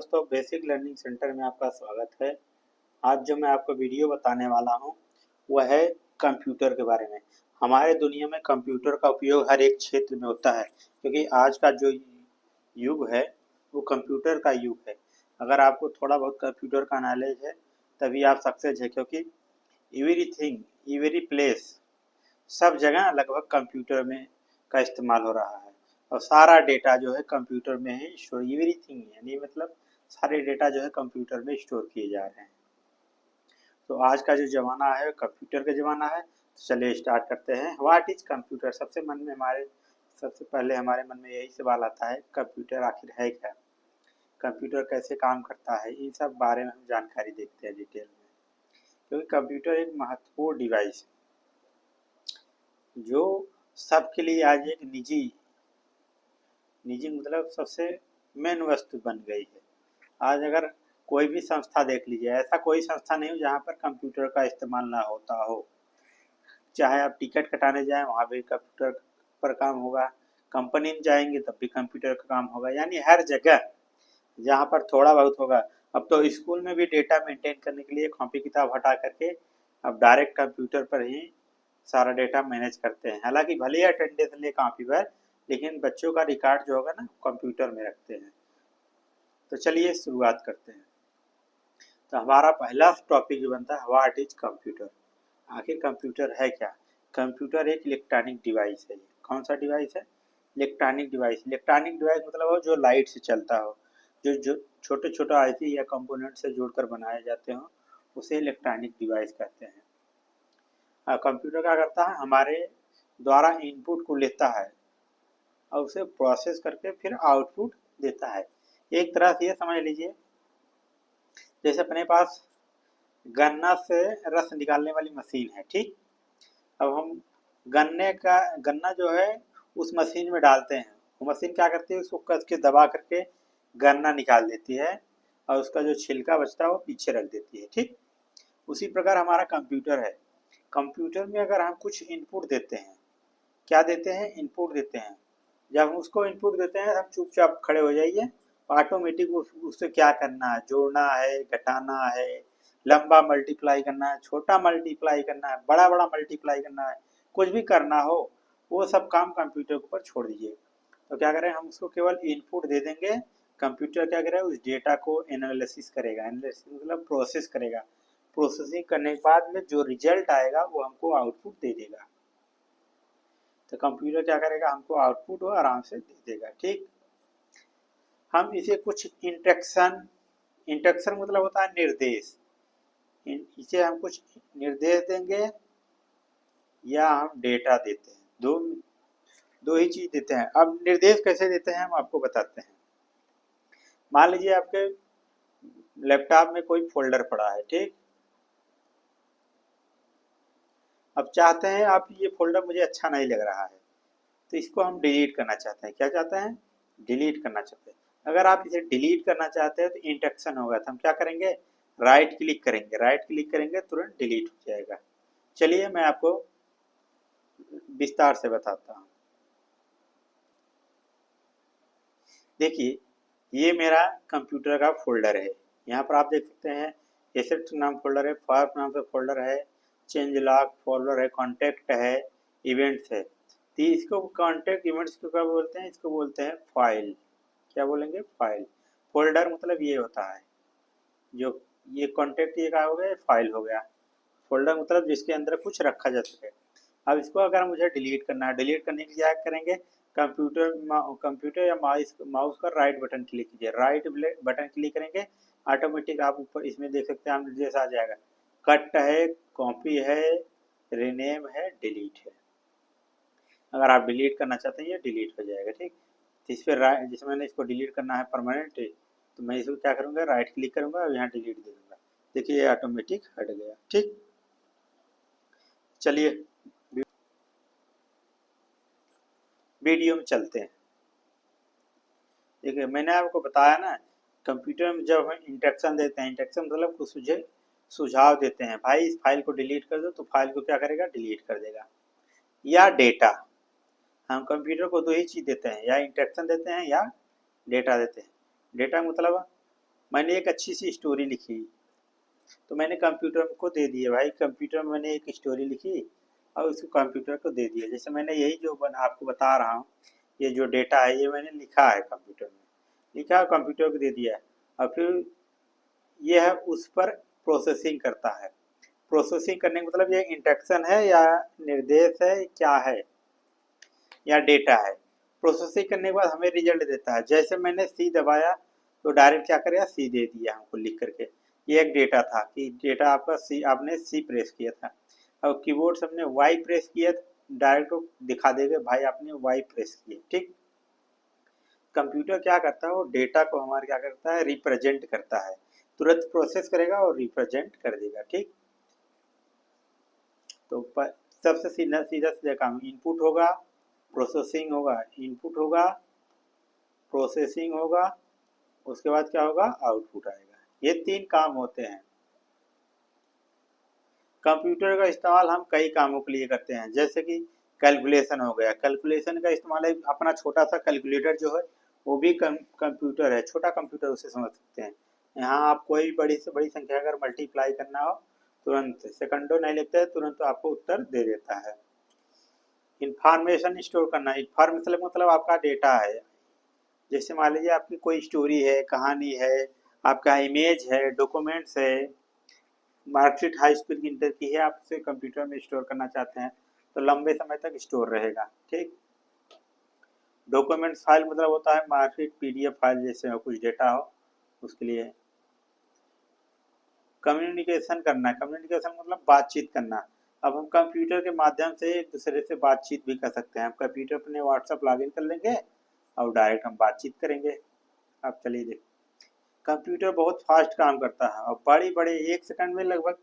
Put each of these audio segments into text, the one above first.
दोस्तों, basic learning centre में आपका स्वागत है। आज जो मैं आपको वीडियो बताने वाला हूँ वह है कंप्यूटर के बारे में। हमारे दुनिया में कंप्यूटर का उपयोग हर एक क्षेत्र में होता है, क्योंकि आज का जो युग है वो कंप्यूटर का युग है। अगर आपको थोड़ा बहुत कंप्यूटर का नॉलेज है तभी आप सक्सेस है, क्योंकि एवरीथिंग, एवरी प्लेस, सब जगह लगभग कंप्यूटर में का इस्तेमाल हो रहा है और सारा डेटा जो है कंप्यूटर में ही स्टोर, एवरीथिंग यानी मतलब सारे डेटा जो है कंप्यूटर में स्टोर किए जा रहे हैं। तो आज का जो ज़माना है कंप्यूटर का ज़माना है। तो चलिए स्टार्ट करते हैं। What is computer? सबसे पहले हमारे मन में यही सवाल आता है, कंप्यूटर आखिर है क्या? कंप्यूटर कैसे काम करता है? इन सब बारे में हम जानकारी देखते हैं डिटेल में, क्योंकि कंप्यूटर एक महत्वपूर्ण डिवाइस जो सबके लिए आज एक निजी निजी मतलब सबसे मेन वस्तु बन गई है। आज अगर कोई भी संस्था देख लीजिए, ऐसा कोई संस्था नहीं हो जहाँ पर कंप्यूटर का इस्तेमाल ना होता हो। चाहे आप टिकट कटाने जाएं वहाँ भी कंप्यूटर पर काम होगा, कंपनी में जाएंगे तब भी कंप्यूटर का काम होगा, यानी हर जगह जहाँ पर थोड़ा बहुत होगा। अब तो स्कूल में भी डेटा मेंटेन करने के लिए कॉपी किताब हटा करके अब डायरेक्ट कंप्यूटर पर ही सारा डेटा मैनेज करते हैं। हालांकि भले ही अटेंडेंस ले कॉपी पर, लेकिन बच्चों का रिकॉर्ड जो होगा ना कंप्यूटर में रखते हैं। तो चलिए शुरुआत करते हैं। तो हमारा पहला टॉपिक जो बनता है, व्हाट इज कंप्यूटर? आखिर कंप्यूटर है क्या? कंप्यूटर एक इलेक्ट्रॉनिक डिवाइस है। कौन सा डिवाइस है? Electronic device. इलेक्ट्रॉनिक डिवाइस मतलब वो जो लाइट से चलता हो, जो छोटे छोटे आईसी या कंपोनेंट से जोड़कर बनाए जाते हो, उसे इलेक्ट्रॉनिक डिवाइस कहते हैं। कंप्यूटर क्या करता है? हमारे द्वारा इनपुट को लेता है और उसे प्रोसेस करके फिर आउटपुट देता है। एक तरह से ये समझ लीजिए जैसे अपने पास गन्ना से रस निकालने वाली मशीन है, ठीक। अब हम गन्ना जो है उस मशीन में डालते हैं, वो मशीन क्या करती है, उसको कस के दबा करके गन्ना निकाल देती है और उसका जो छिलका बचता है वो पीछे रख देती है, ठीक। उसी प्रकार हमारा कंप्यूटर है। कंप्यूटर में अगर हम कुछ इनपुट देते हैं, क्या देते हैं? इनपुट देते हैं। जब हम उसको इनपुट देते हैं हम चुपचाप खड़े हो जाइए, ऑटोमेटिक उससे क्या करना है, जोड़ना है, घटाना है, लंबा मल्टीप्लाई करना है, छोटा मल्टीप्लाई करना है, बड़ा बड़ा मल्टीप्लाई करना है, कुछ भी करना हो वो सब काम कंप्यूटर के ऊपर छोड़ दीजिए। तो क्या करें, हम उसको केवल इनपुट दे देंगे। कंप्यूटर क्या करेगा, उस डेटा को एनालिसिस करेगा। एनालिसिस मतलब प्रोसेस करेगा। प्रोसेसिंग करने के बाद में जो रिजल्ट आएगा वो हमको आउटपुट दे देगा। तो कंप्यूटर क्या करेगा, हमको आउटपुट वो आराम से दे देगा, ठीक। हम इसे कुछ इंस्ट्रक्शन मतलब होता है निर्देश। इसे हम कुछ निर्देश देंगे या हम डेटा देते हैं, दो दो ही चीज देते हैं। अब निर्देश कैसे देते हैं हम आपको बताते हैं। मान लीजिए आपके लैपटॉप में कोई फोल्डर पड़ा है, ठीक। अब चाहते हैं आप, ये फोल्डर मुझे अच्छा नहीं लग रहा है तो इसको हम डिलीट करना चाहते हैं। क्या चाहते हैं? डिलीट करना चाहते हैं। अगर आप इसे डिलीट करना चाहते हैं तो इंस्ट्रक्शन होगा, तो हम क्या करेंगे, राइट क्लिक करेंगे। राइट क्लिक करेंगे तुरंत डिलीट हो जाएगा। चलिए मैं आपको विस्तार से बताता हूँ। देखिए ये मेरा कंप्यूटर का फोल्डर है। यहाँ पर आप देख सकते हैं एसेट्स नाम फोल्डर है, फाइल नाम से फोल्डर है, चेंज लॉग फोल्डर है, कॉन्टेक्ट है, इवेंट्स है। तो इसको कॉन्टेक्ट इवेंट्स को क्या बोलते हैं? इसको बोलते हैं फाइल। क्या बोलेंगे? फाइल। फोल्डर मतलब ये होता है जो, ये कॉन्टेक्ट ये क्या हो गया, फाइल हो गया। फोल्डर मतलब जिसके अंदर कुछ रखा जा सके। अब इसको अगर मुझे डिलीट करना है, डिलीट करने के लिए क्या करेंगे, कंप्यूटर या माउस का राइट बटन क्लिक कीजिए। राइट बटन क्लिक करेंगे, ऑटोमेटिक आप ऊपर इसमें देख सकते हैं आप निर्देश आ जाएगा। कट है, कॉपी है, रीनेम है, डिलीट है। अगर आप डिलीट करना चाहते हैं ये डिलीट हो जाएगा, ठीक। तो इस पर जिसमें मैंने इसको डिलीट करना है परमानेंट, तो मैं इसको क्या करूँगा, राइट क्लिक करूँगा और यहाँ डिलीट दे दूँगा। देखिए ये ऑटोमेटिक हट गया, ठीक। चलिए वीडियो में चलते हैं। देखिए मैंने आपको बताया ना, कंप्यूटर में जब हम इंस्ट्रक्शन देते हैं, इंस्ट्रक्शन मतलब कुछ सुझाव देते हैं, भाई इस फाइल को डिलीट कर दो, तो फाइल को क्या करेगा, डिलीट कर देगा। या डेटा, हम कंप्यूटर को दो ही चीज़ देते हैं, या इंस्ट्रक्शन देते हैं या डेटा देते हैं। डेटा मतलब मैंने एक अच्छी सी स्टोरी लिखी, तो मैंने कंप्यूटर को दे दिया, भाई कंप्यूटर में मैंने एक स्टोरी लिखी और उसको कंप्यूटर को दे दिया। जैसे मैंने यही जो आपको बता रहा हूँ, ये जो डेटा है ये मैंने लिखा है कंप्यूटर में, लिखा है कंप्यूटर को दे दिया है, और फिर यह उस पर प्रोसेसिंग करता है। प्रोसेसिंग करने का मतलब ये इंस्ट्रक्शन है या निर्देश है, क्या है, या डेटा है। प्रोसेसिंग करने के बाद हमें रिजल्ट देता है। जैसे मैंने सी दबाया तो डायरेक्ट क्या करेगा, सी दे दिया हमको लिख करके। ये एक डेटा था कि डेटा आपका सी, आपने सी प्रेस किया था। अब कीबोर्ड से हमने वाई प्रेस किया, डायरेक्ट दिखा देगा भाई आपने वाई प्रेस किया। ठीक, कंप्यूटर क्या करता है, वो डेटा को हमारे क्या करता है, रिप्रेजेंट करता है। तुरंत प्रोसेस करेगा और रिप्रेजेंट कर देगा। ठीक, तो सबसे सीधा सीधा काम, इनपुट होगा, प्रोसेसिंग होगा, इनपुट होगा, प्रोसेसिंग होगा, उसके बाद क्या होगा, आउटपुट आएगा। ये 3 काम होते हैं। कंप्यूटर का इस्तेमाल हम कई कामों के लिए करते हैं, जैसे कि कैलकुलेशन हो गया। कैलकुलेशन का इस्तेमाल है, अपना छोटा सा कैलकुलेटर जो है वो भी कंप्यूटर है, छोटा कंप्यूटर उसे समझ सकते हैं। यहाँ आप कोई बड़ी से बड़ी संख्या अगर मल्टीप्लाई करना हो, तुरंत सेकंडों नहीं लेते हैं, तुरंत आपको उत्तर दे देता है। इंफॉर्मेशन स्टोर करना, इंफॉर्मेशन मतलब आपका डेटा है। जैसे मान लीजिए आपकी कोई स्टोरी है, कहानी है, आपका इमेज है, डॉक्यूमेंट्स है, मार्कशीट हाई स्पीड इंटर की है, आप उसे कंप्यूटर में स्टोर करना चाहते हैं तो लंबे समय तक स्टोर रहेगा। ठीक, डॉक्यूमेंट्स फाइल मतलब होता है मार्कशीट, पीडीएफ फाइल जैसे हो, कुछ डेटा हो उसके लिए। कम्युनिकेशन करना, कम्युनिकेशन मतलब बातचीत करना। अब हम कंप्यूटर के माध्यम से एक दूसरे से बातचीत भी कर सकते हैं। हम कंप्यूटर अपने व्हाट्सएप लॉगिन कर लेंगे और डायरेक्ट हम बातचीत करेंगे। आप चलिए देख, कंप्यूटर बहुत फास्ट काम करता है और बड़े एक सेकंड में लगभग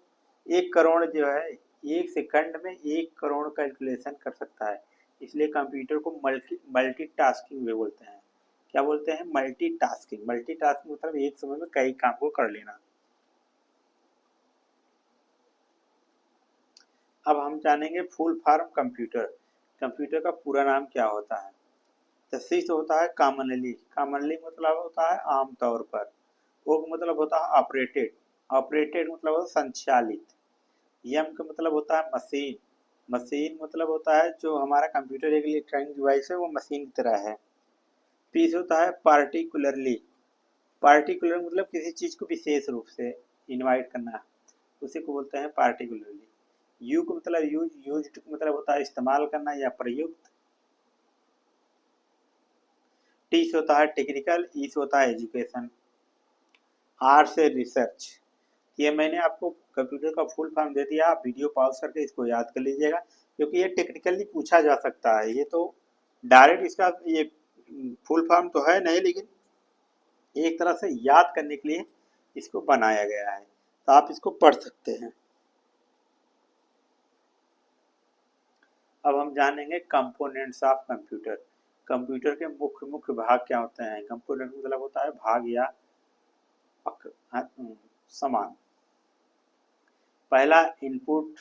1 करोड़ जो है, एक सेकंड में 1 करोड़ कैलकुलेशन कर सकता है। इसलिए कंप्यूटर को मल्टीटास्किंग भी बोलते हैं। क्या बोलते हैं, मल्टीटास्किंग। मल्टीटास्किंग मतलब एक समय में कई काम को कर लेना। अब हम जानेंगे फुल फॉर्म कंप्यूटर। कंप्यूटर का पूरा नाम क्या होता है। तशीस होता है कॉमनली, कॉमनली मतलब होता है आमतौर पर। ओ का मतलब होता है ऑपरेटेड, ऑपरेटेड मतलब होता है संचालित। यम का मतलब होता है मशीन, मशीन मतलब होता है जो हमारा कंप्यूटर एक इलेक्ट्रॉनिक डिवाइस है, वो मशीन की तरह है। पीस होता है पार्टिकुलरली, पार्टिकुलर मतलब किसी चीज़ को विशेष रूप से इनवाइट करना, उसी को बोलते हैं पार्टिकुलरली। यू का मतलब यूज्ड मतलब होता है इस्तेमाल करना या प्रयुक्त। टी से होता है टेक्निकल, ई से होता है एजुकेशन, आर से रिसर्च। ये मैंने आपको कंप्यूटर का फुल फॉर्म दे दिया, आप वीडियो पॉज करके इसको याद कर लीजिएगा, क्योंकि ये टेक्निकली पूछा जा सकता है। ये तो डायरेक्ट इसका ये फुल फॉर्म तो है नहीं, लेकिन एक तरह से याद करने के लिए इसको बनाया गया है, तो आप इसको पढ़ सकते हैं। अब हम जानेंगे कंपोनेंट्स ऑफ कंप्यूटर। कंप्यूटर के मुख्य मुख्य भाग क्या होते हैं। कंपोनेंट मतलब होता है भाग या सामान। पहला इनपुट,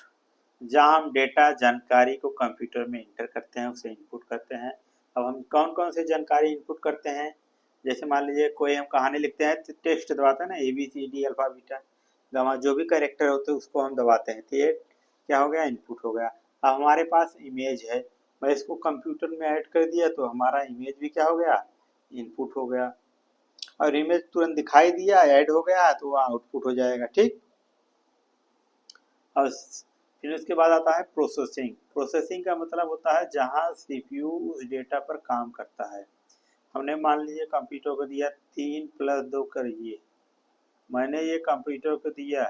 जहाँ हम डेटा जानकारी को कंप्यूटर में इंटर करते हैं, उसे इनपुट करते हैं। अब हम कौन कौन से जानकारी इनपुट करते हैं, जैसे मान लीजिए कोई हम कहानी लिखते हैं तो टेक्स्ट दबाते हैं ना, ABCD अल्फा बीटा गामा, जो भी कैरेक्टर होते हैं उसको हम दबाते हैं, तो ये क्या हो गया, इनपुट हो गया। अब हमारे पास इमेज है, मैं इसको कंप्यूटर में ऐड कर दिया तो हमारा इमेज भी क्या हो गया, इनपुट हो गया। और इमेज तुरंत दिखाई दिया, ऐड हो गया, तो वह आउटपुट हो जाएगा। ठीक, और फिर उसके बाद आता है प्रोसेसिंग। प्रोसेसिंग का मतलब होता है जहाँ CPU उस डेटा पर काम करता है। हमने मान लीजिए कंप्यूटर को दिया 3 + 2 करिए, मैंने ये कंप्यूटर को दिया,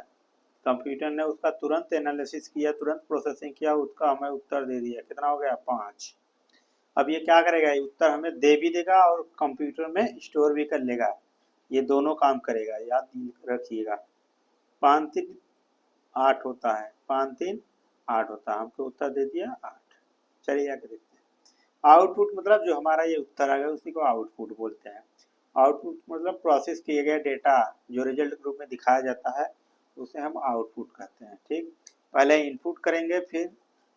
कंप्यूटर ने उसका तुरंत एनालिसिस किया, तुरंत प्रोसेसिंग किया, उसका हमें उत्तर दे दिया, कितना हो गया, 5। अब ये क्या करेगा, ये उत्तर हमें दे भी देगा और कंप्यूटर में स्टोर भी कर लेगा। ये दोनों काम करेगा, याद रखिएगा। 5 3 8 होता है, 5 3 8 होता है, हमको उत्तर दे दिया 8। चलिए आगे देखते हैं। आउटपुट मतलब जो हमारा ये उत्तर आ गया उसी को आउटपुट बोलते हैं। आउटपुट मतलब प्रोसेस किए गए डेटा जो रिजल्ट के रूप में दिखाया जाता है, उसे हम आउटपुट कहते हैं। ठीक, पहले इनपुट करेंगे, फिर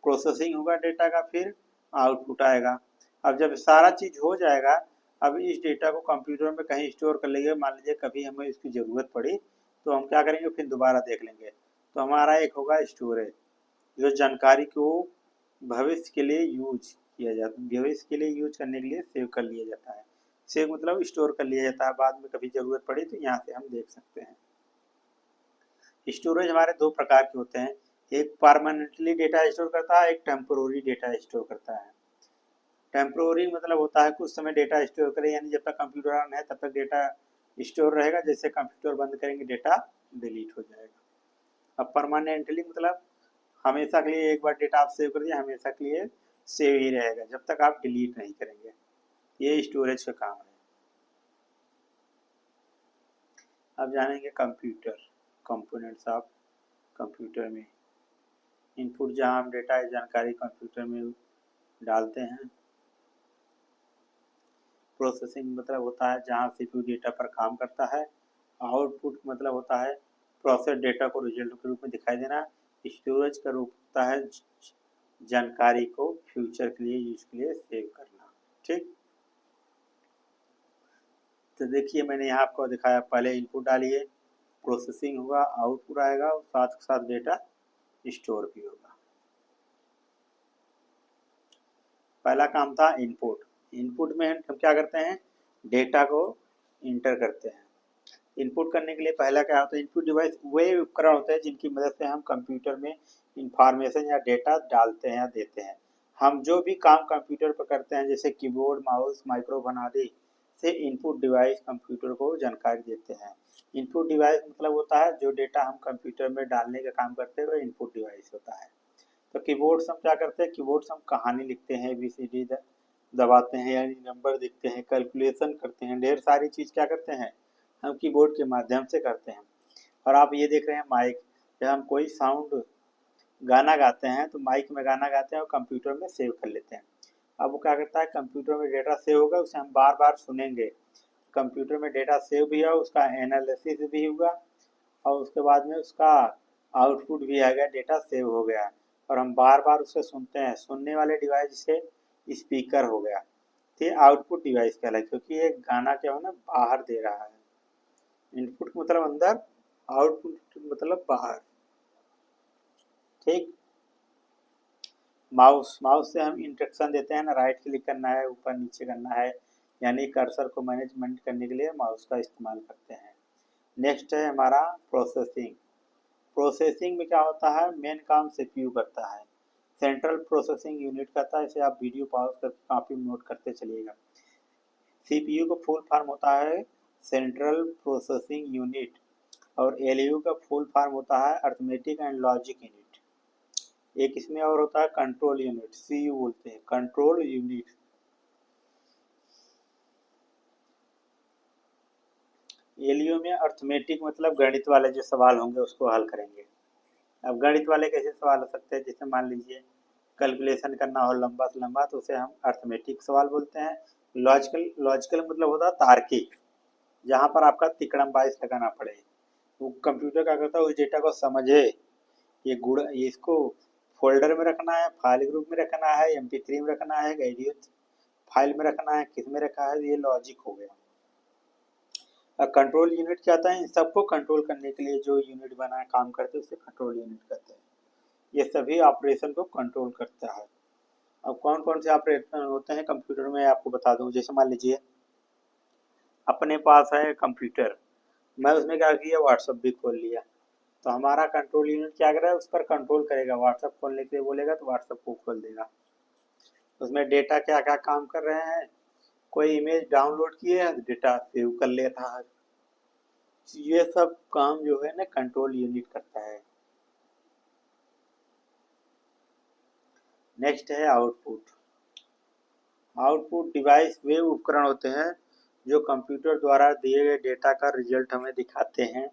प्रोसेसिंग होगा डेटा का, फिर आउटपुट आएगा। अब जब सारा चीज़ हो जाएगा अब इस डेटा को कंप्यूटर में कहीं स्टोर कर लेंगे, मान लीजिए कभी हमें इसकी ज़रूरत पड़ी तो हम क्या करेंगे, फिर दोबारा देख लेंगे। तो हमारा एक होगा स्टोरेज, जो जानकारी को भविष्य के लिए यूज किया जाता है, भविष्य के लिए यूज करने के लिए सेव कर लिया जाता है। सेव मतलब स्टोर कर लिया जाता है, बाद में कभी ज़रूरत पड़ी तो यहाँ से हम देख सकते हैं। स्टोरेज हमारे दो प्रकार के होते हैं, एक परमानेंटली डेटा स्टोर करता है, एक टेम्पोररी डेटा स्टोर करता है। टेम्पोररी मतलब होता है कुछ समय डेटा स्टोर करें, यानी जब तक कंप्यूटर ऑन है तब तक डेटा स्टोर रहेगा, जैसे कंप्यूटर बंद करेंगे डेटा डिलीट हो जाएगा। अब परमानेंटली मतलब हमेशा के लिए एक बार डेटा आप सेव कर दिए, हमेशा के लिए सेव ही रहेगा जब तक आप डिलीट नहीं करेंगे। ये स्टोरेज का काम है। अब जानेंगे कंप्यूटर, कंपोनेंट्स ऑफ कंप्यूटर में। इनपुट, जहाँ हम डेटा जानकारी कंप्यूटर में डालते हैं। प्रोसेसिंग मतलब होता है जहाँ सीपीयू डेटा पर काम करता है। आउटपुट मतलब होता है प्रोसेस डेटा को रिजल्ट के रूप में दिखाई देना। स्टोरेज का रूप होता है जानकारी को फ्यूचर के लिए यूज के लिए सेव करना। ठीक, तो देखिए मैंने यहाँ आपको दिखाया, पहले इनपुट डालिए, प्रोसेसिंग होगा, आउटपुट आएगा और साथ के साथ डेटा स्टोर भी होगा। पहला काम था इनपुट। इनपुट में हम क्या करते हैं, डेटा को इंटर करते हैं। इनपुट करने के लिए पहला क्या होता है, इनपुट डिवाइस वे उपकरण होते हैं जिनकी मदद से हम कंप्यूटर में इंफॉर्मेशन या डेटा डालते हैं या देते हैं। हम जो भी काम कंप्यूटर पर करते हैं जैसे कीबोर्ड, माउस, माइक्रोफोन आदि से इनपुट डिवाइस कंप्यूटर को जानकारी देते हैं। इनपुट डिवाइस मतलब होता है जो डेटा हम कंप्यूटर में डालने का काम करते हैं वह इनपुट डिवाइस होता है। तो कीबोर्ड से हम क्या करते हैं, कीबोर्ड से हम कहानी लिखते हैं, ABCD दबाते हैं यानी नंबर दिखते हैं, कैलकुलेशन करते हैं, ढेर सारी चीज़ क्या करते हैं हम कीबोर्ड के माध्यम से करते हैं। और आप ये देख रहे हैं माइक, जब हम कोई साउंड गाना गाते हैं तो माइक में गाना गाते हैं और कंप्यूटर में सेव कर लेते हैं। अब वो क्या करता है, कंप्यूटर में डेटा सेव होगा, उसे हम बार बार सुनेंगे। कंप्यूटर में डेटा सेव भी है, उसका एनालिसिस भी होगा और उसके बाद में उसका आउटपुट भी आएगा, डेटा सेव हो गया और हम बार बार उसे सुनते हैं। सुनने वाले डिवाइस से स्पीकर हो गया, तो ये आउटपुट डिवाइस कहलाए, क्योंकि ये गाना क्या हो ना बाहर दे रहा है। इनपुट मतलब अंदर, आउटपुट मतलब बाहर। ठीक, माउस, माउस से हम इंस्ट्रक्शन देते हैं ना, राइट क्लिक करना है, ऊपर नीचे करना है, यानी कर्सर को मैनेजमेंट करने के लिए माउस का इस्तेमाल करते हैं। नेक्स्ट है हमारा प्रोसेसिंग। प्रोसेसिंग में क्या होता है, मेन काम सीपीयू करता है, सेंट्रल प्रोसेसिंग यूनिट करता है। इसे आप वीडियो पॉज करके कॉपी में नोट करते चलिएगा। सीपीयू का फुल फॉर्म होता है सेंट्रल प्रोसेसिंग यूनिट और एलयू का फुल फॉर्म होता है अर्थमेटिक एंड लॉजिक यूनिट। एक इसमें और होता है कंट्रोल यूनिट, सीयू बोलते हैं, कंट्रोल यूनिट। एलयू में अर्थमेटिक मतलब गणित वाले जो सवाल होंगे उसको हल करेंगे। अब गणित वाले कैसे सवाल हो सकते हैं, जैसे मान लीजिए कैलकुलेशन करना हो लंबा से लंबा तो उसे हम अर्थमेटिक सवाल बोलते हैं। लॉजिकल, लॉजिकल मतलब होता है तार्किक, जहाँ पर आपका तिकड़म बाइस लगाना पड़े। वो कंप्यूटर क्या करता है, उस डेटा को समझे, ये गुण, ये इसको फोल्डर में रखना है, फाइल ग्रुप में रखना है, MP3 में रखना है, आइडियो फाइल में रखना है, किस में रखा है, ये लॉजिक हो गया। कंट्रोल यूनिट क्या आता है, इन सबको कंट्रोल करने के लिए जो यूनिट बना काम करते हैं उसे कंट्रोल यूनिट कहते हैं। ये सभी ऑपरेशन को कंट्रोल करता है। अब कौन कौन से ऑपरेशन होते हैं कंप्यूटर में आपको बता दूं। जैसे मान लीजिए अपने पास है कंप्यूटर, मैं उसमें क्या किया, व्हाट्सअप भी खोल लिया, तो हमारा कंट्रोल यूनिट क्या करेगा, उस पर कंट्रोल करेगा। व्हाट्सअप खोलने के लिए बोलेगा तो व्हाट्सअप को खोल देगा। उसमें डेटा क्या क्या काम कर रहे हैं, कोई इमेज डाउनलोड किए है तो डेटा सेव कर ले रहा है। ये सब काम जो है ना कंट्रोल यूनिट करता है। नेक्स्ट है आउटपुट। आउटपुट डिवाइस वे उपकरण होते हैं जो कंप्यूटर द्वारा दिए गए डेटा का रिजल्ट हमें दिखाते हैं।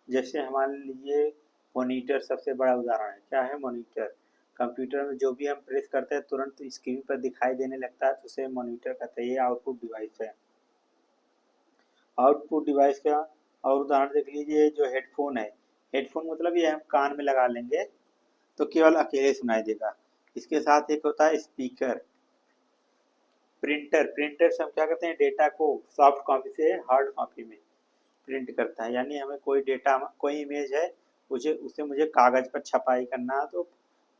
जैसे मान लीजिए मॉनिटर सबसे बड़ा उदाहरण है। क्या है मॉनिटर, कंप्यूटर में जो भी हम प्रेस करते हैं तुरंत स्क्रीन पर दिखाई देने लगता है, तो उसे मॉनिटर कहते हैं। ये आउटपुट डिवाइस है। आउटपुट डिवाइस का और उदाहरण देख लीजिए, जो हेडफोन है, हेडफोन मतलब ये हम कान में लगा लेंगे तो केवल अकेले सुनाई देगा। इसके साथ एक होता है स्पीकर, प्रिंटर प्रिंटर से हम क्या करते हैं, डेटा को सॉफ्ट कॉपी से हार्ड कॉपी में प्रिंट करता है। यानी हमें कोई डेटा, कोई इमेज है, उसे मुझे कागज़ पर छपाई करना है तो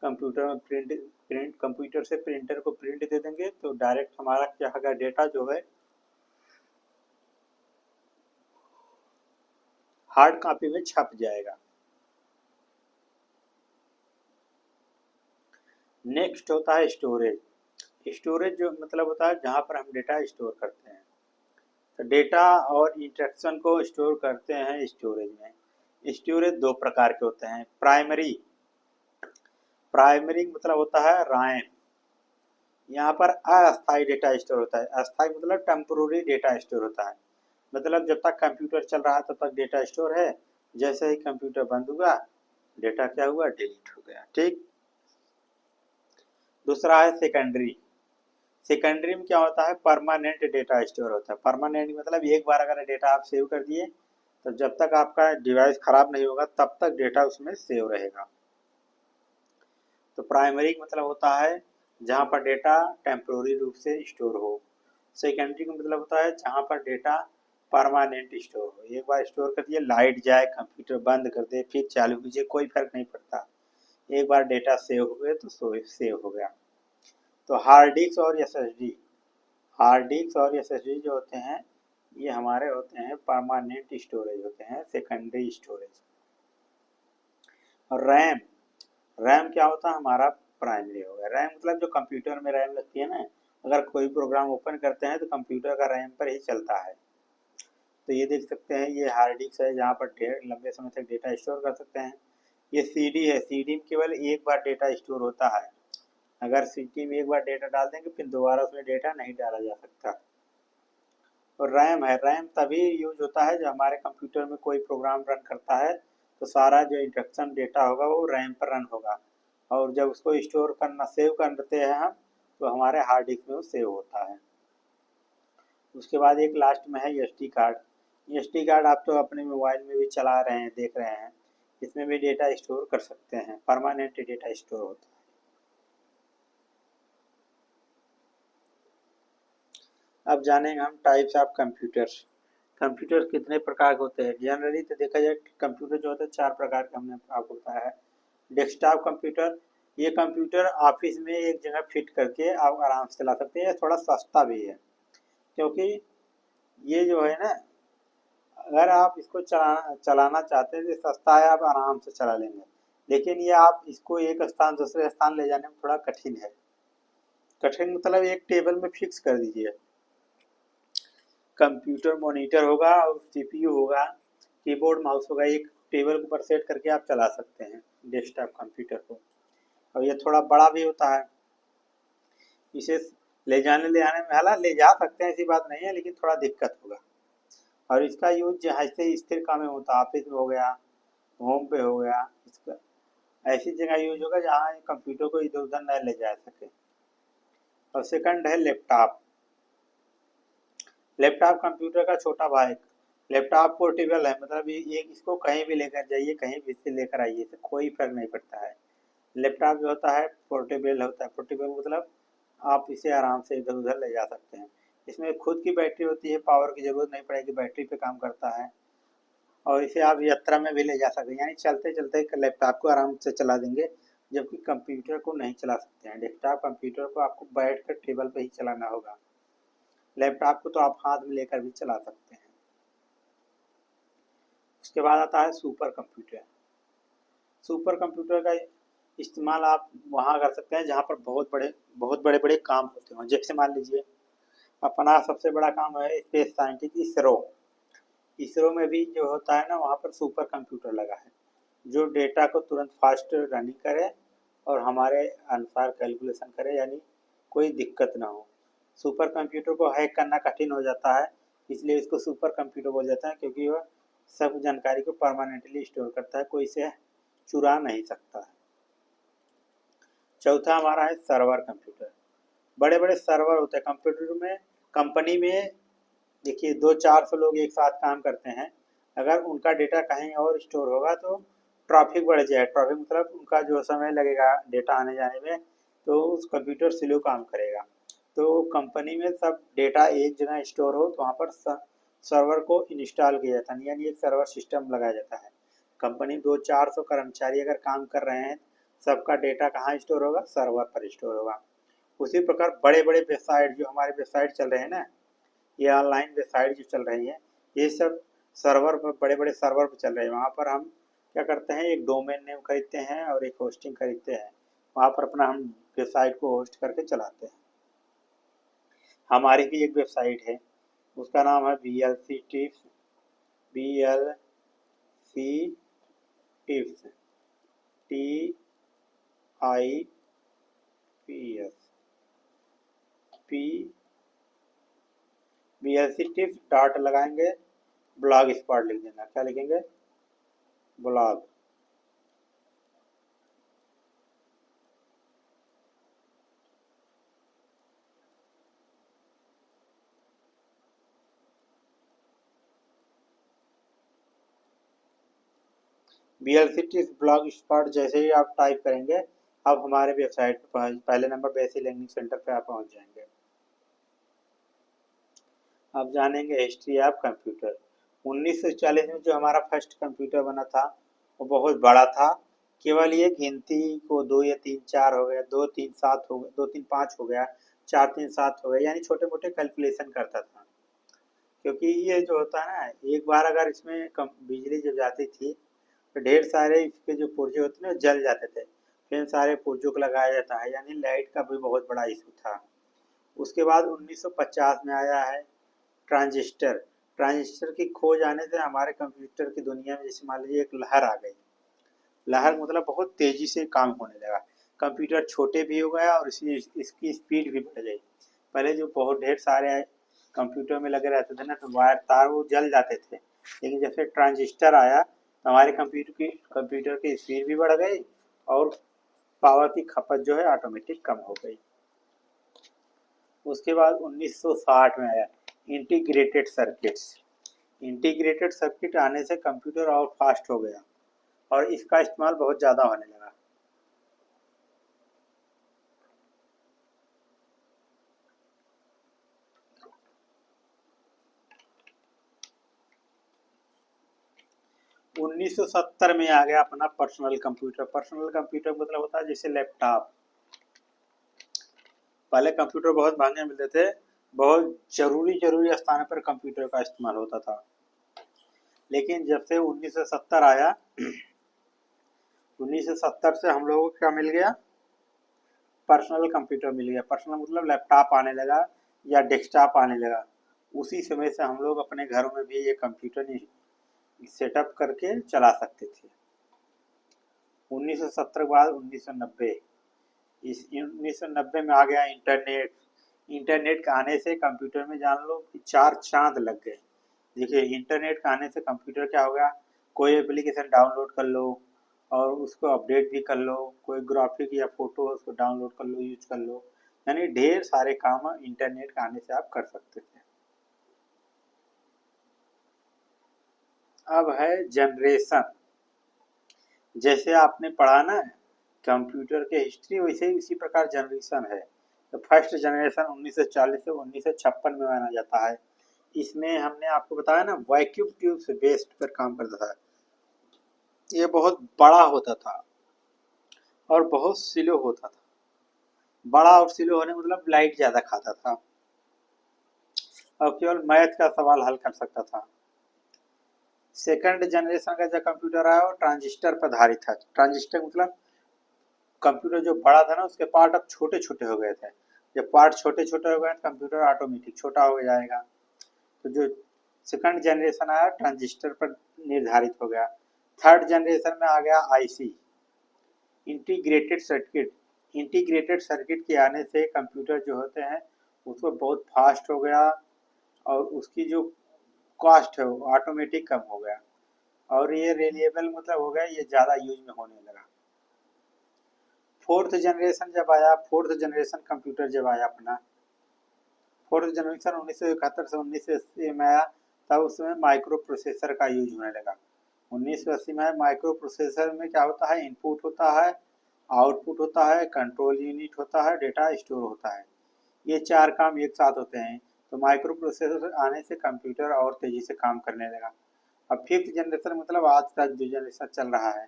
कंप्यूटर में प्रिंट कंप्यूटर से प्रिंटर को प्रिंट दे देंगे तो डायरेक्ट हमारा क्या होगा, डेटा जो है हार्ड कॉपी में छप जाएगा। नेक्स्ट होता है स्टोरेज। स्टोरेज जो मतलब होता है जहाँ पर हम डेटा स्टोर करते हैं। तो डेटा और इंस्ट्रक्शन को स्टोर करते हैं स्टोरेज में। स्टोरेज दो प्रकार के होते हैं। प्राइमरी प्राइमरी मतलब होता है रैम। यहाँ पर अस्थायी डेटा स्टोर होता है। अस्थायी मतलब टेम्पोररी डेटा स्टोर होता है। मतलब जब तक कंप्यूटर चल रहा है तब तक डेटा स्टोर है, जैसे ही कंप्यूटर बंद हुआ डेटा क्या हुआ, डिलीट हो गया। ठीक। दूसरा है सेकेंडरी। सेकेंडरी में क्या होता है, परमानेंट डेटा स्टोर होता है। परमानेंट मतलब एक बार अगर डेटा आप सेव कर दिए तो जब तक आपका डिवाइस खराब नहीं होगा तब तक डेटा उसमें सेव रहेगा। तो प्राइमरी मतलब होता है जहाँ पर डेटा टेम्पोररी रूप से स्टोर हो। सेकेंडरी का मतलब होता है जहाँ पर डेटा परमानेंट स्टोर हो। एक बार स्टोर कर दिए, लाइट जाए, कंप्यूटर बंद कर दे, फिर चालू कीजिए, कोई फर्क नहीं पड़ता। एक बार डेटा सेव हो गया तो सेव हो गया। तो हार्ड डिस्क और एसएसडी, हार्ड डिस्क और एसएसडी जो होते हैं ये हमारे होते हैं परमानेंट स्टोरेज होते हैं, सेकेंडरी स्टोरेज। और रैम, रैम क्या होता है, हमारा प्राइमरी हो गया। रैम मतलब जो कंप्यूटर में रैम लगती है ना, अगर कोई प्रोग्राम ओपन करते हैं तो कंप्यूटर का रैम पर ही चलता है। तो ये देख सकते हैं ये हार्ड डिस्क है जहाँ पर ढेर लंबे समय तक डेटा स्टोर कर सकते हैं। ये सीडी है, सीडी में केवल एक बार डेटा स्टोर होता है। अगर सीडी में एक बार डेटा डाल देंगे फिर दोबारा उसमें डेटा नहीं डाला जा सकता। और रैम है, रैम तभी यूज होता है जब हमारे कंप्यूटर में कोई प्रोग्राम रन करता है तो सारा जो इंस्ट्रक्शन डेटा होगा वो रैम पर रन होगा, और जब उसको स्टोर करना सेव करते हैं हम तो हमारे हार्ड डिस्क में वो सेव होता है। उसके बाद एक लास्ट में है एसडी कार्ड। एसडी कार्ड आप तो अपने मोबाइल में भी चला रहे हैं, देख रहे हैं, इसमें भी डेटा स्टोर कर सकते हैं, परमानेंट डेटा स्टोर होता है। अब जानेंगे हम टाइप्स ऑफ कंप्यूटर्स। कंप्यूटर कितने प्रकार के होते हैं। जनरली तो देखा जाए कंप्यूटर जो होता है चार प्रकार के हमने आपको बताया है। डेस्कटॉप कंप्यूटर, ये कंप्यूटर ऑफिस में एक जगह फिट करके आप आराम से चला सकते हैं। थोड़ा सस्ता भी है क्योंकि ये जो है ना, अगर आप इसको चलाना चाहते हैं तो सस्ता है, आप आराम से चला लेंगे। लेकिन ये आप इसको एक स्थान दूसरे स्थान ले जाने में थोड़ा कठिन है। कठिन मतलब एक टेबल में फिक्स कर दीजिए, कंप्यूटर मॉनिटर होगा और सीपीयू होगा, कीबोर्ड माउस होगा, एक टेबल पर सेट करके आप चला सकते हैं डेस्कटॉप कंप्यूटर को। और ये थोड़ा बड़ा भी होता है, इसे ले जाने ले आने में, हालांकि ले जा सकते हैं ऐसी बात नहीं है, लेकिन थोड़ा दिक्कत होगा। और इसका यूज जैसे स्थिर काम में होता है, ऑफिस में हो गया, होम पे हो गया, इसका ऐसी जगह यूज होगा जहाँ कंप्यूटर को इधर उधर न ले जा सके। और सेकंड है लैपटॉप। लैपटॉप कंप्यूटर का छोटा भाई। लैपटॉप पोर्टेबल है, मतलब ये इसको कहीं भी लेकर जाइए, कहीं भी से लेकर आइए तो कोई फर्क नहीं पड़ता है। लैपटॉप जो होता है पोर्टेबल होता है। पोर्टेबल मतलब आप इसे आराम से इधर उधर ले जा सकते हैं। इसमें खुद की बैटरी होती है, पावर की जरूरत नहीं पड़ेगी, बैटरी पे काम करता है। और इसे आप यात्रा में भी ले जा सकते हैं, यानी चलते चलते लैपटॉप को आराम से चला देंगे, जबकि कंप्यूटर को नहीं चला सकते हैं। डेस्कटॉप कंप्यूटर को आपको बैठ कर टेबल पे ही चलाना होगा, लैपटॉप को तो आप हाथ में लेकर भी चला सकते हैं। उसके बाद आता है सुपर कंप्यूटर। सुपर कंप्यूटर का इस्तेमाल आप वहाँ कर सकते हैं जहाँ पर बहुत बड़े बड़े काम होते हैं। जैसे मान लीजिए अपना सबसे बड़ा काम है स्पेस साइंटिस्ट इसरो। इसरो में भी जो होता है ना, वहाँ पर सुपर कंप्यूटर लगा है जो डेटा को तुरंत फास्ट रनिंग करे और हमारे अनुसार कैलकुलेशन करे, यानी कोई दिक्कत ना हो। सुपर कंप्यूटर को हैक करना कठिन हो जाता है, इसलिए इसको सुपर कंप्यूटर बोल जाता है, क्योंकि वह सब जानकारी को परमानेंटली स्टोर करता है, कोई इसे चुरा नहीं सकता है। चौथा हमारा है सर्वर कंप्यूटर। बड़े बड़े सर्वर होते हैं कंप्यूटर में। कंपनी में देखिए 200-400 लोग एक साथ काम करते हैं, अगर उनका डेटा कहीं और स्टोर होगा तो ट्रैफिक बढ़ जाए। ट्रैफिक मतलब उनका जो समय लगेगा डेटा आने जाने में, तो उस कंप्यूटर स्लो काम करेगा। तो कंपनी में सब डेटा एक जगह स्टोर हो तो वहाँ पर सर्वर को इंस्टॉल किया जाता है, यानी एक सर्वर सिस्टम लगाया जाता है। कंपनी 200-400 कर्मचारी अगर काम कर रहे हैं, सबका डेटा कहाँ स्टोर होगा? सर्वर पर स्टोर होगा। उसी प्रकार बड़े बड़े वेबसाइट, जो हमारे वेबसाइट चल रहे हैं ना, ये ऑनलाइन वेबसाइट जो चल रही हैं, ये सब सर्वर पर, बड़े बड़े सर्वर पर चल रहे हैं। वहाँ पर हम क्या करते हैं, एक डोमेन नेम खरीदते हैं और एक होस्टिंग खरीदते हैं, वहाँ पर अपना हम वेबसाइट को होस्ट करके चलाते हैं। हमारी भी एक वेबसाइट है, उसका नाम है VLC tips, VLC tips, TIPS, VLC tips dot लगाएंगे, ब्लॉग स्पॉट लिख देना। क्या लिखेंगे? Blog. VLC tips blog spot जैसे ही आप टाइप करेंगे, अब हमारे वेबसाइट पर पहले नंबर बेसिक लर्निंग सेंटर पे आप पहुंच जाएंगे। अब जानेंगे हिस्ट्री ऑफ कंप्यूटर। 1940 में जो हमारा फर्स्ट कंप्यूटर बना था वो बहुत बड़ा था, केवल ये गिनती को 2 या 3 4 हो गया, 2 3 7 हो गया, 2 3 5 हो गया, 4 3 7 हो गया, यानी छोटे मोटे कैलकुलेशन करता था। क्योंकि ये जो होता है ना, एक बार अगर इसमें बिजली जब जाती थी तो ढेर सारे इसके जो पुर्जे होते ना जल जाते थे, फिर सारे पुर्जों को लगाया जाता है, यानी लाइट का भी बहुत बड़ा इशू था। उसके बाद 1950 में आया है ट्रांजिस्टर। ट्रांजिस्टर की खोज आने से हमारे कंप्यूटर की दुनिया में जैसे मान लीजिए एक लहर आ गई। लहर मतलब बहुत तेजी से काम होने लगा, कंप्यूटर छोटे भी हो गया और इसकी स्पीड भी बढ़ गई। पहले जो बहुत ढेर सारे कंप्यूटर में लगे रहते थे ना, तो वायर तार वो जल जाते थे, लेकिन जब से ट्रांजिस्टर आया तो हमारे कंप्यूटर की स्पीड भी बढ़ गई और पावर की खपत जो है ऑटोमेटिक कम हो गई। उसके बाद 1960 में आया इंटीग्रेटेड सर्किट्स। इंटीग्रेटेड सर्किट आने से कंप्यूटर और फास्ट हो गया और इसका इस्तेमाल बहुत ज़्यादा होने लगा। उन्नीस सौ 70 में आ गया अपना पर्सनल कंप्यूटर। पर्सनल कंप्यूटर मतलब होता है जैसे लैपटॉप। पहले कंप्यूटर बहुत महंगे मिलते थे, बहुत जरूरी स्थान पर कंप्यूटर का इस्तेमाल होता था। लेकिन जब से 1970 आया, 1970 से हम लोगों को क्या मिल गया? पर्सनल कंप्यूटर मिल गया। पर्सनल मतलब लैपटॉप आने लगा या डेस्कटॉप आने लगा। उसी समय से हम लोग अपने घरों में भी ये कंप्यूटर सेटअप करके चला सकते थे। 1970 के बाद 1990, इस 1990 में आ गया इंटरनेट। इंटरनेट के आने से कंप्यूटर में जान लो कि 4 चांद लग गए। देखिए, इंटरनेट के आने से कंप्यूटर क्या हो गया, कोई एप्लीकेशन डाउनलोड कर लो और उसको अपडेट भी कर लो, कोई ग्राफिक या फोटो उसको डाउनलोड कर लो, यूज कर लो, यानी ढेर सारे काम इंटरनेट के आने से आप कर सकते थे। अब है जनरेशन। जैसे आपने पढ़ा ना कंप्यूटर के हिस्ट्री, वैसे ही इसी प्रकार जनरेशन है। तो फर्स्ट जनरेशन 1940 से 1956 में माना जाता है। इसमें हमने आपको बताया ना वैक्यूम ट्यूब से बेस्ड पर काम करता था। ये बहुत बड़ा होता था और बहुत स्लो होता था। बड़ा और स्लो होने मतलब लाइट ज़्यादा खाता था और केवल मैथ का सवाल हल कर सकता था। सेकंड जनरेशन का जो कंप्यूटर आया वो ट्रांजिस्टर पर आधारित था। ट्रांजिस्टर मतलब कंप्यूटर जो बड़ा था ना उसके पार्ट अब छोटे छोटे हो गए थे। जब पार्ट छोटे छोटे हो गए तो कंप्यूटर ऑटोमेटिक छोटा हो जाएगा। तो जो सेकंड जनरेशन आया ट्रांजिस्टर पर निर्धारित हो गया। थर्ड जनरेशन में आ गया IC, integrated circuit. Integrated circuit के आने से कंप्यूटर जो होते हैं उसको बहुत फास्ट हो गया और उसकी जो कॉस्ट है वो ऑटोमेटिक कम हो गया और ये रिलायबल मतलब हो गया, ये ज़्यादा यूज में होने लगा। फोर्थ जनरेशन जब आया, फोर्थ जनरेशन कंप्यूटर जब आया अपना, फोर्थ जनरेशन 1971 से 1980 में आया, तब उसमें माइक्रो प्रोसेसर का यूज होने लगा। 1980 में माइक्रो प्रोसेसर में क्या होता है, इनपुट होता है, आउटपुट होता है, कंट्रोल यूनिट होता है, डेटा स्टोर होता है। ये 4 काम एक साथ होते हैं। तो माइक्रो प्रोसेसर आने से कंप्यूटर और तेजी से काम करने लगा। अब 5th जनरेशन मतलब आज तक जो जनरेशन चल रहा है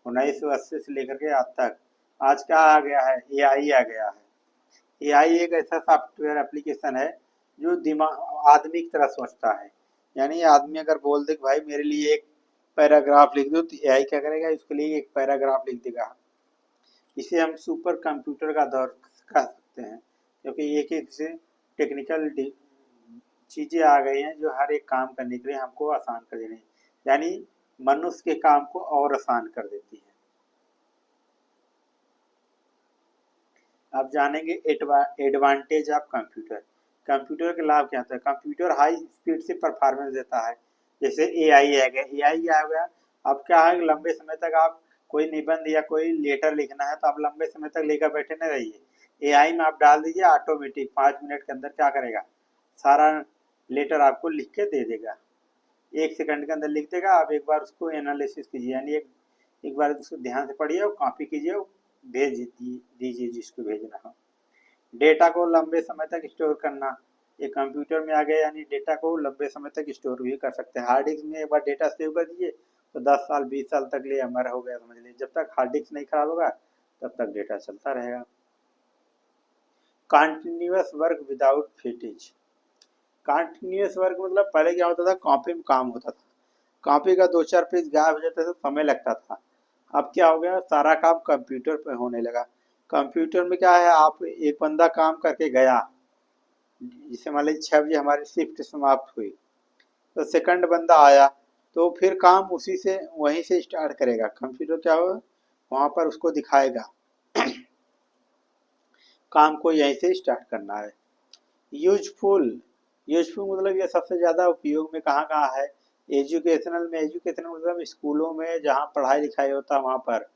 1980 से लेकर के आज तक, आज क्या आ गया है, एआई आ गया है। एआई एक ऐसा सॉफ्टवेयर एप्लीकेशन है जो दिमाग आदमी की तरह सोचता है। यानी आदमी अगर बोल दे कि भाई मेरे लिए एक पैराग्राफ लिख दो, तो एआई क्या करेगा, उसके लिए एक पैराग्राफ लिख देगा। इसे हम सुपर कंप्यूटर का दौर कह सकते हैं, क्योंकि एक एक से टेक्निकल चीजें आ गई हैं जो हर एक काम करने के लिए हमको आसान कर दे रही हैं, यानी मनुष्य के काम को और आसान कर देती है। अब जानेंगे एडवांटेज ऑफ कंप्यूटर। कंप्यूटर के लाभ क्या होता है। कंप्यूटर हाई स्पीड से परफॉर्मेंस देता है। जैसे एआई आ गया, एआई क्या हो गया, अब क्या है लंबे समय तक आप कोई निबंध या कोई लेटर लिखना है तो आप लंबे समय तक लेकर बैठे न रहिए। एआई में आप डाल दीजिए, ऑटोमेटिक 5 मिनट के अंदर क्या करेगा, सारा लेटर आपको लिख के दे देगा। 1 सेकंड के अंदर लिख देगा। आप एक बार उसको एनालिसिस कीजिए, यानी एक बार उसको ध्यान से पढ़िए और कॉपी कीजिए, भेज दीजिए जिसको भेजना हो। डेटा को लंबे समय तक स्टोर करना, ये कंप्यूटर में आ गया, यानी डेटा को लंबे समय तक स्टोर भी कर सकते हैं। हार्ड डिस्क में एक बार डेटा सेव कर दीजिए तो 10 साल 20 साल तक लिए अमर हो गया समझ लीजिए। जब तक हार्ड डिस्क नहीं खराब होगा तब तक डेटा चलता रहेगा। Continuous work without fatigue. Continuous work मतलब पहले क्या होता था, कॉपी में काम होता था, कॉपी का 2-4 पेज गायब हो जाता था, समय लगता था। अब क्या हो गया, सारा काम कंप्यूटर पे होने लगा। कंप्यूटर में क्या है, आप एक बंदा काम करके गया, जैसे मान लीजिए 6 बजे हमारी शिफ्ट समाप्त हुई, तो सेकंड बंदा आया तो फिर काम उसी से वहीं से स्टार्ट करेगा। कंप्यूटर क्या होगा, वहां पर उसको दिखाएगा काम को यहीं से स्टार्ट करना है। यूजफुल, यूजफुल मतलब ये सबसे ज़्यादा उपयोग में कहाँ कहाँ है, एजुकेशनल में। एजुकेशनल मतलब स्कूलों में जहाँ पढ़ाई लिखाई होता है वहाँ पर।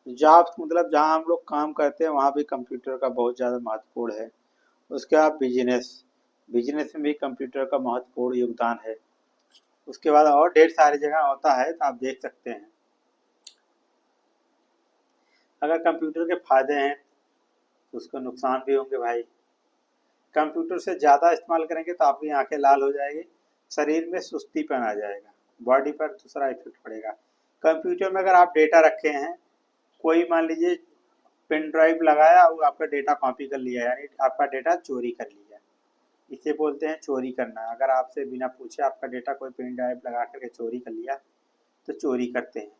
जॉब्स मतलब जहाँ हम लोग काम करते हैं वहाँ भी कंप्यूटर का बहुत ज़्यादा महत्वपूर्ण है। उसके बाद बिजनेस, बिजनेस में भी कंप्यूटर का महत्वपूर्ण योगदान है। उसके बाद और ढेर सारी जगह होता है तो आप देख सकते हैं। अगर कंप्यूटर के फायदे हैं तो उसके नुकसान भी होंगे भाई। कंप्यूटर से ज़्यादा इस्तेमाल करेंगे तो आपकी आंखें लाल हो जाएगी, शरीर में सुस्तीपन आ जाएगा, बॉडी पर दूसरा इफेक्ट पड़ेगा। कंप्यूटर में अगर आप डेटा रखे हैं, कोई मान लीजिए पेन ड्राइव लगाया और आपका डेटा कॉपी कर लिया, यानी आपका डेटा चोरी कर लिया, इसे बोलते हैं चोरी करना। अगर आपसे बिना पूछे आपका डेटा कोई पेन ड्राइव लगा करके चोरी कर लिया तो चोरी करते हैं।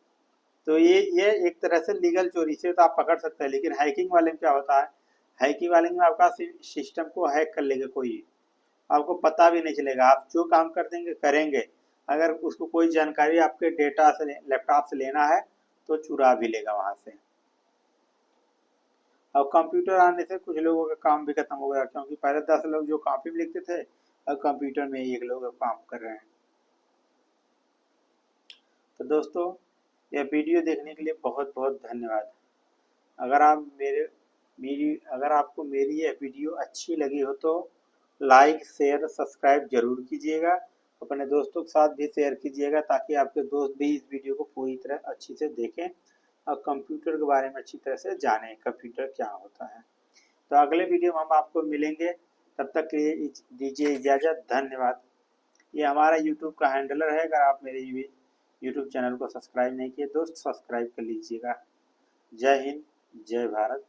तो ये एक तरह से लीगल चोरी से तो आप पकड़ सकते हैं। लेकिन हैकिंग वाले में क्या होता है, हैकिंग वाले में आपका सिस्टम को हैक कर लेगा कोई, आपको पता भी नहीं चलेगा, आप जो काम कर देंगे करेंगे। अगर उसको कोई जानकारी आपके डेटा से लैपटॉप से लेना है तो चुरा भी लेगा वहां से। और कंप्यूटर आने से कुछ लोगों का काम भी खत्म हो गया, क्योंकि पहले 10 लोग जो कॉपी में लिखते थे अब कंप्यूटर में 1 लोग काम कर रहे हैं। तो दोस्तों, यह वीडियो देखने के लिए बहुत बहुत धन्यवाद। अगर आप अगर आपको मेरी यह वीडियो अच्छी लगी हो तो लाइक शेयर सब्सक्राइब जरूर कीजिएगा। अपने दोस्तों के साथ भी शेयर कीजिएगा ताकि आपके दोस्त भी इस वीडियो को पूरी तरह अच्छी से देखें और कंप्यूटर के बारे में अच्छी तरह से जानें कंप्यूटर क्या होता है। तो अगले वीडियो में हम आपको मिलेंगे, तब तक के लिए दीजिए इजाज़त। धन्यवाद। ये हमारा यूट्यूब का हैंडलर है, अगर आप मेरे यूट्यूब चैनल को सब्सक्राइब नहीं किए दोस्त सब्सक्राइब कर लीजिएगा। जय हिंद, जय भारत।